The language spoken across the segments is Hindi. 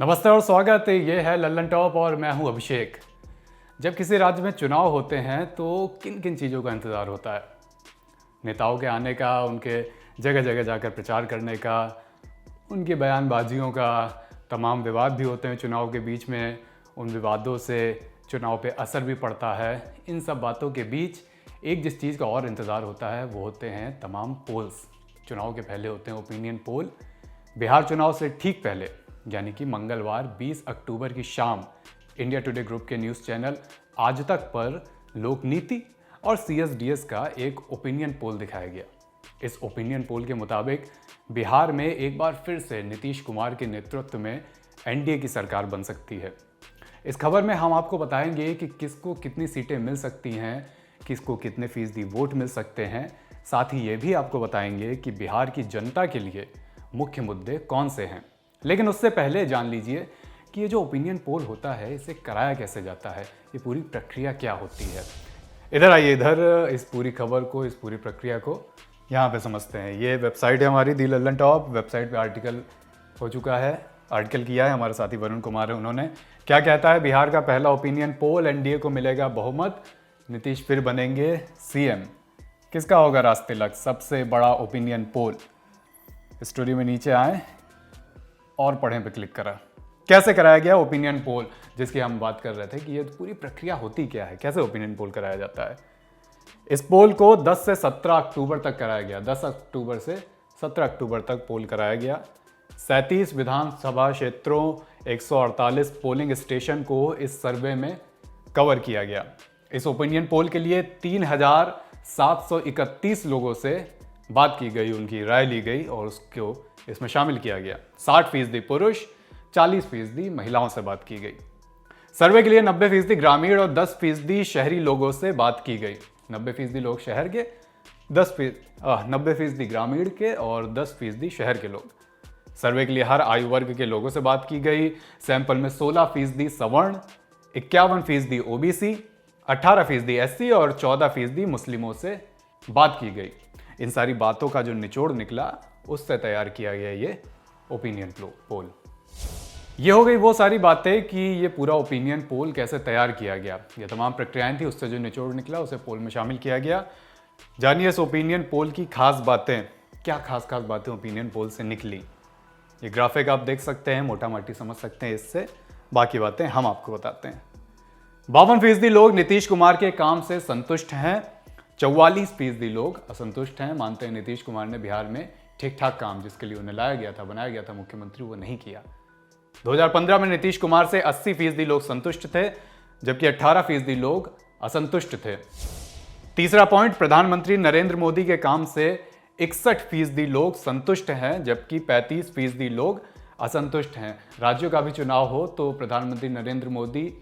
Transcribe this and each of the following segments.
नमस्ते और स्वागत है। ये है लल्लन टॉप और मैं हूं अभिषेक। जब किसी राज्य में चुनाव होते हैं तो किन किन चीज़ों का इंतज़ार होता है? नेताओं के आने का, उनके जगह जगह जाकर प्रचार करने का, उनकी बयानबाजियों का। तमाम विवाद भी होते हैं चुनाव के बीच में, उन विवादों से चुनाव पे असर भी पड़ता है। इन सब बातों के बीच एक जिस चीज़ का और इंतज़ार होता है वो होते हैं तमाम पोल्स। चुनाव के पहले होते हैं ओपिनियन पोल। बिहार चुनाव से ठीक पहले यानी कि मंगलवार 20 अक्टूबर की शाम इंडिया टुडे ग्रुप के न्यूज़ चैनल आज तक पर लोकनीति और CSDS का एक ओपिनियन पोल दिखाया गया। इस ओपिनियन पोल के मुताबिक बिहार में एक बार फिर से नीतीश कुमार के नेतृत्व में NDA की सरकार बन सकती है। इस खबर में हम आपको बताएंगे कि किसको कितनी सीटें मिल सकती हैं, किसको कितने फीसदी वोट मिल सकते हैं। साथ ही ये भी आपको बताएंगे कि बिहार की जनता के लिए मुख्य मुद्दे कौन से हैं। लेकिन उससे पहले जान लीजिए कि ये जो ओपिनियन पोल होता है इसे कराया कैसे जाता है, ये पूरी प्रक्रिया क्या होती है। इधर आइए, इधर इस पूरी खबर को, इस पूरी प्रक्रिया को यहाँ पे समझते हैं। ये वेबसाइट है हमारी दी लल्लन टॉप। वेबसाइट पे आर्टिकल हो चुका है, आर्टिकल किया है हमारे साथी वरुण कुमार है। उन्होंने क्या कहता है, बिहार का पहला ओपिनियन पोल, NDA को मिलेगा बहुमत, नीतीश फिर बनेंगे CM। किसका होगा राज तिलक? सबसे बड़ा ओपिनियन पोल। स्टोरी में नीचे आए और पढ़ें पे क्लिक करा। कैसे कराया गया ओपिनियन पोल, जिसकी हम बात कर रहे थे कि ये पूरी प्रक्रिया होती क्या है, कैसे ओपिनियन पोल कराया जाता है। इस पोल को 10 से 17 अक्टूबर तक कराया गया। 10 अक्टूबर से 17 अक्टूबर तक पोल कराया गया। 37 विधानसभा क्षेत्रों, 148 पोलिंग स्टेशन को इस सर्वे में कवर किया गया। इस ओपिनियन पोल के लिए 3731 लोगों से बात की गई, उनकी राय ली गई और उसको इसमें शामिल किया गया। 60% पुरुष, 40% महिलाओं से बात की गई। सर्वे के लिए 90% ग्रामीण और 10% शहरी लोगों से बात की गई। 90% लोग शहर के, 90% ग्रामीण के और 10% शहर के लोग। सर्वे के लिए हर आयु वर्ग के लोगों से बात की गई। सैंपल में 16% सवर्ण, 51% OBC, 18% SC और 14% मुस्लिमों से बात की गई। इन सारी बातों का जो निचोड़ निकला उससे तैयार किया गया ये ओपिनियन पोल। ये हो गई वो सारी बातें कि ये पूरा ओपिनियन पोल कैसे तैयार किया गया। ये तमाम प्रक्रियाएं थी, उससे जो निचोड़ निकला उसे पोल में शामिल किया गया। जानिए इस ओपिनियन पोल की खास बातें, क्या खास बातें ओपिनियन पोल से निकली। ये ग्राफिक आप देख सकते हैं, मोटा मोटी समझ सकते हैं इससे, बाकी बातें हम आपको बताते हैं। 52% लोग नीतीश कुमार के काम से संतुष्ट हैं, 44% लोग असंतुष्ट हैं, मानते हैं नीतीश कुमार ने बिहार में ठीक ठाक काम जिसके लिए उन्हें लाया गया था, बनाया गया था मुख्यमंत्री, वो नहीं किया। 2015 में नीतीश कुमार से 80% लोग संतुष्ट थे, जबकि 18% लोग असंतुष्ट थे। तीसरा पॉइंट, प्रधानमंत्री नरेंद्र मोदी के काम से 61% लोग संतुष्ट हैं, जबकि 35% लोग असंतुष्ट हैं। राज्यों का भी चुनाव हो तो प्रधानमंत्री नरेंद्र मोदी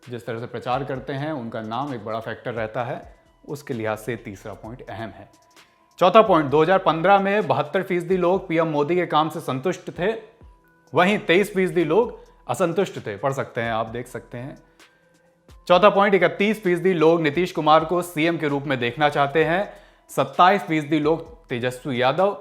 जिस तरह से प्रचार करते हैं, उनका नाम एक बड़ा फैक्टर रहता है, उसके लिहाज से तीसरा पॉइंट अहम है। चौथा पॉइंट, 2015 में 72% लोग PM मोदी के काम से संतुष्ट थे, वहीं 23% लोग असंतुष्ट थे। पढ़ सकते हैं, आप देख सकते हैं। चौथा पॉइंट, 31% लोग नीतीश कुमार को CM के रूप में देखना चाहते हैं, 27% लोग तेजस्वी यादव,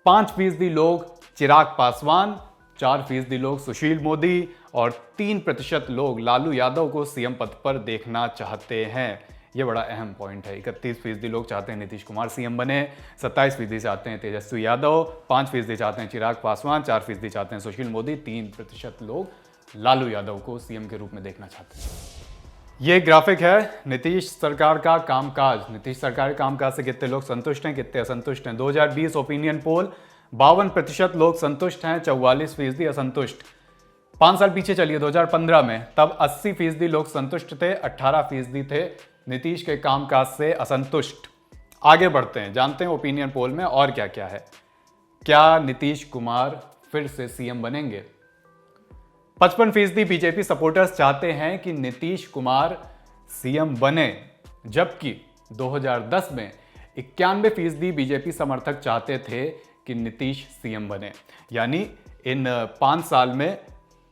5% लोग चिराग पासवान, 4% लोग सुशील मोदी और 3% लोग लालू यादव को CM पद पर देखना चाहते हैं। ये बड़ा अहम पॉइंट है। 31% लोग चाहते हैं नीतीश कुमार CM बने, 27% चाहते हैं तेजस्वी यादव, 5% चाहते हैं चिराग पासवान, 4% चाहते हैं सुशील मोदी, 3% लोग लालू यादव को CM के रूप में देखना चाहते हैं। ये ग्राफिक है नीतीश सरकार का कामकाज। नीतीश सरकार के कामकाज से कितने लोग संतुष्ट हैं, कितने असंतुष्ट हैं। 2020 ओपिनियन पोल, 52% लोग संतुष्ट हैं, 44% असंतुष्ट। 5 साल पीछे चलिए, 2015 में, तब 80% लोग संतुष्ट थे, 18% थे नीतीश के कामकाज से असंतुष्ट। आगे बढ़ते हैं, जानते हैं ओपिनियन पोल में और क्या क्या है। क्या नीतीश कुमार फिर से CM बनेंगे? 55% बीजेपी सपोर्टर्स चाहते हैं कि नीतीश कुमार CM बने, जबकि 2010 में 91% बीजेपी समर्थक चाहते थे कि नीतीश CM बने। यानी इन 5 साल में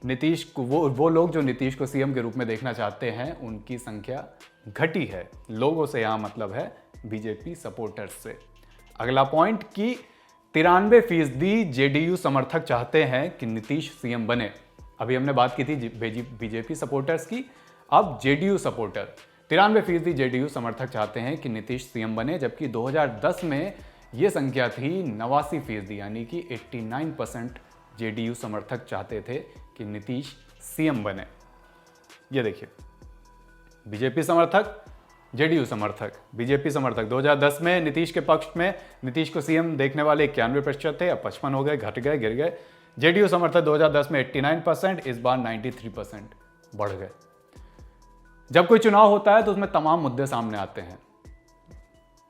नीतीश को, वो लोग जो नीतीश को CM के रूप में देखना चाहते हैं, उनकी संख्या घटी है। लोगों से यहां मतलब है बीजेपी सपोर्टर्स से। अगला पॉइंट कि 93% JDU समर्थक चाहते हैं कि नीतीश CM बने। अभी हमने बात की थी बीजेपी सपोर्टर्स की, अब जेडीयू सपोर्टर 93% जेडीयू समर्थक चाहते हैं कि नीतीश सीएम बने, जबकि 2010 में ये संख्या थी 89%, यानी कि 89% जेडीयू समर्थक चाहते थे कि नीतीश सीएम बने। ये देखिए, बीजेपी समर्थक, जेडीयू समर्थक, बीजेपी समर्थक 2010 में नीतीश के पक्ष में, नीतीश को सीएम देखने वाले 91% थे, अब 55 हो गए, घट गए, गिर गए। जेडीयू समर्थक 2010 में 89%, इस बार 93% बढ़ गए। जब कोई चुनाव होता है तो उसमें तमाम मुद्दे सामने आते हैं,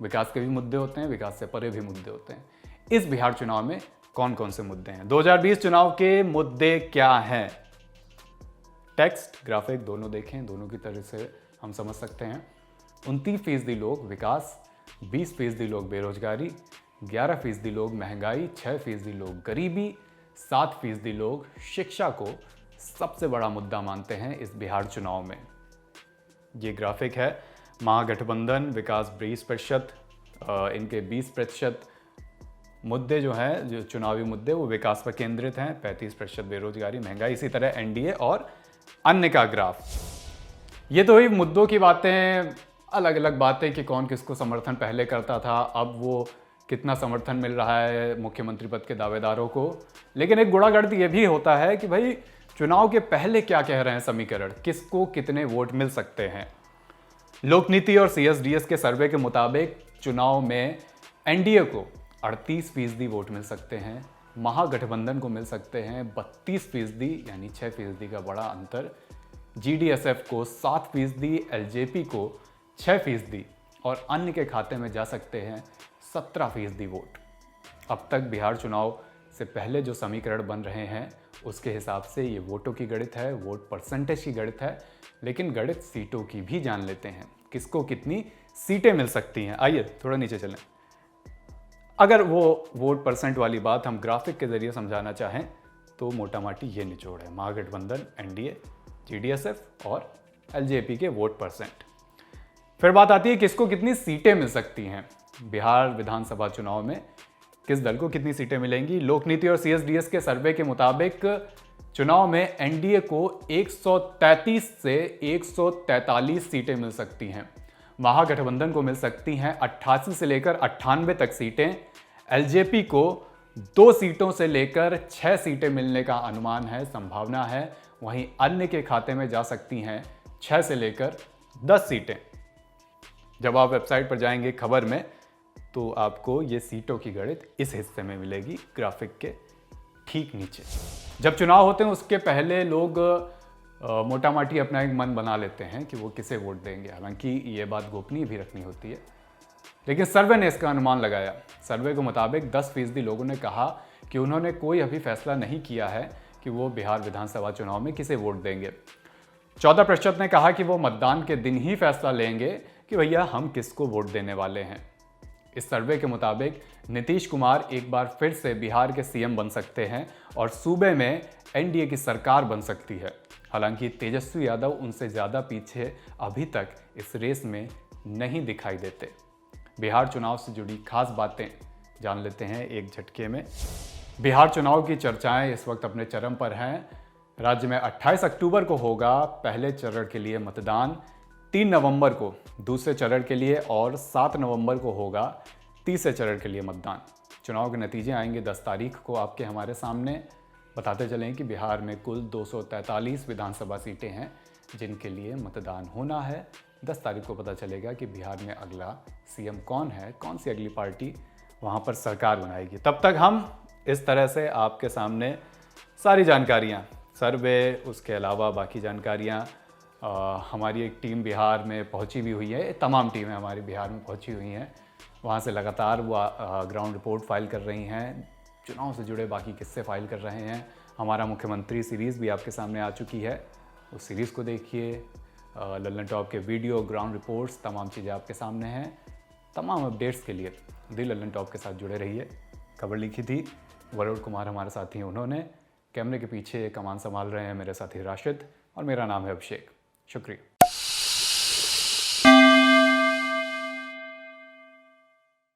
विकास के भी मुद्दे होते हैं, विकास से परे भी मुद्दे होते हैं। इस बिहार चुनाव में कौन कौन से मुद्दे हैं? 2020 चुनाव के मुद्दे क्या हैं? टेक्स्ट, ग्राफिक दोनों देखें, दोनों की तरह से हम समझ सकते हैं। 29% लोग विकास, 20% लोग बेरोजगारी, 11% लोग महंगाई, 6% लोग गरीबी, 7% लोग शिक्षा को सबसे बड़ा मुद्दा मानते हैं इस बिहार चुनाव में। ये ग्राफिक है, महागठबंधन विकास 20%, इनके 20% मुद्दे जो हैं, जो चुनावी मुद्दे, वो विकास पर केंद्रित हैं, 35% बेरोजगारी, महंगाई, इसी तरह एनडीए और अन्य का ग्राफ। ये तो ही मुद्दों की बातें, अलग अलग बातें कि कौन किसको समर्थन पहले करता था, अब वो कितना समर्थन मिल रहा है मुख्यमंत्री पद के दावेदारों को। लेकिन एक गुणागर्द ये भी होता है कि भाई चुनाव के पहले क्या कह रहे हैं समीकरण, किसको कितने वोट मिल सकते हैं। लोकनीति और सीएसडीएस के सर्वे के मुताबिक चुनाव में एनडीए को 38% वोट मिल सकते हैं, महागठबंधन को मिल सकते हैं 32%, यानी 6% का बड़ा अंतर, जीडीएसएफ को 7%, एलजेपी को 6% और अन्य के खाते में जा सकते हैं 17% वोट। अब तक बिहार चुनाव से पहले जो समीकरण बन रहे हैं उसके हिसाब से ये वोटों की गणित है, वोट परसेंटेज की गणित है, लेकिन गणित सीटों की भी जान लेते हैं, किसको कितनी सीटें मिल सकती हैं। आइए थोड़ा नीचे चलें। अगर वो वोट परसेंट वाली बात हम ग्राफिक के जरिए समझाना चाहें तो मोटा माटी ये निचोड़ है, महागठबंधन, एनडीए, जीडीएसएफ और एलजेपी के वोट परसेंट। फिर बात आती है किसको कितनी सीटें मिल सकती हैं। बिहार विधानसभा चुनाव में किस दल को कितनी सीटें मिलेंगी। लोकनीति और सीएसडीएस के सर्वे के मुताबिक चुनाव में एनडीए को 133 से 143 सीटें मिल सकती हैं, महागठबंधन को मिल सकती हैं 88 से लेकर 98 तक सीटें, एलजेपी को 2 सीटों से लेकर 6 सीटें मिलने का अनुमान है, संभावना है। वहीं अन्य के खाते में जा सकती हैं 6 से लेकर 10 सीटें। जब आप वेबसाइट पर जाएंगे खबर में तो आपको ये सीटों की गणित इस हिस्से में मिलेगी, ग्राफिक के ठीक नीचे। जब चुनाव होते हैं उसके पहले लोग मोटा माटी अपना एक मन बना लेते हैं कि वो किसे वोट देंगे, हालांकि ये बात गोपनीय भी रखनी होती है। लेकिन सर्वे ने इसका अनुमान लगाया। सर्वे के मुताबिक 10% लोगों ने कहा कि उन्होंने कोई अभी फैसला नहीं किया है कि वो बिहार विधानसभा चुनाव में किसे वोट देंगे। 14% ने कहा कि वो मतदान के दिन ही फैसला लेंगे कि भैया हम किसको वोट देने वाले हैं। इस सर्वे के मुताबिक नीतीश कुमार एक बार फिर से बिहार के सीएम बन सकते हैं और सूबे में एनडीए की सरकार बन सकती है। हालांकि तेजस्वी यादव उनसे ज़्यादा पीछे अभी तक इस रेस में नहीं दिखाई देते। बिहार चुनाव से जुड़ी खास बातें जान लेते हैं एक झटके में। बिहार चुनाव की चर्चाएं इस वक्त अपने चरम पर हैं। राज्य में 28 अक्टूबर को होगा पहले चरण के लिए मतदान, 3 नवंबर को दूसरे चरण के लिए और 7 नवंबर को होगा तीसरे चरण के लिए मतदान। चुनाव के नतीजे आएंगे 10 तारीख को आपके हमारे सामने। बताते चलें कि बिहार में कुल 243 विधानसभा सीटें हैं जिनके लिए मतदान होना है। 10 तारीख को पता चलेगा कि बिहार में अगला सीएम कौन है, कौन सी अगली पार्टी वहाँ पर सरकार बनाएगी। तब तक हम इस तरह से आपके सामने सारी जानकारियाँ, सर्वे, उसके अलावा बाकी जानकारियाँ, हमारी एक टीम बिहार में पहुंची भी हुई है, तमाम टीमें हमारी बिहार में पहुंची हुई हैं, वहां से लगातार वो ग्राउंड रिपोर्ट फाइल कर रही हैं, चुनाव से जुड़े बाकी किस्से फाइल कर रहे हैं। हमारा मुख्यमंत्री सीरीज़ भी आपके सामने आ चुकी है, उस सीरीज़ को देखिए। लल्लन टॉप के वीडियो, ग्राउंड रिपोर्ट्स, तमाम चीज़ें आपके सामने हैं। तमाम अपडेट्स के लिए दी लल्लन टॉप के साथ जुड़े रहिए। खबर लिखी थी वरुण कुमार हमारे साथी हैं, उन्होंने। कैमरे के पीछे कमान संभाल रहे हैं मेरे साथी राशिद और मेरा नाम है अभिषेक। शुक्रिया।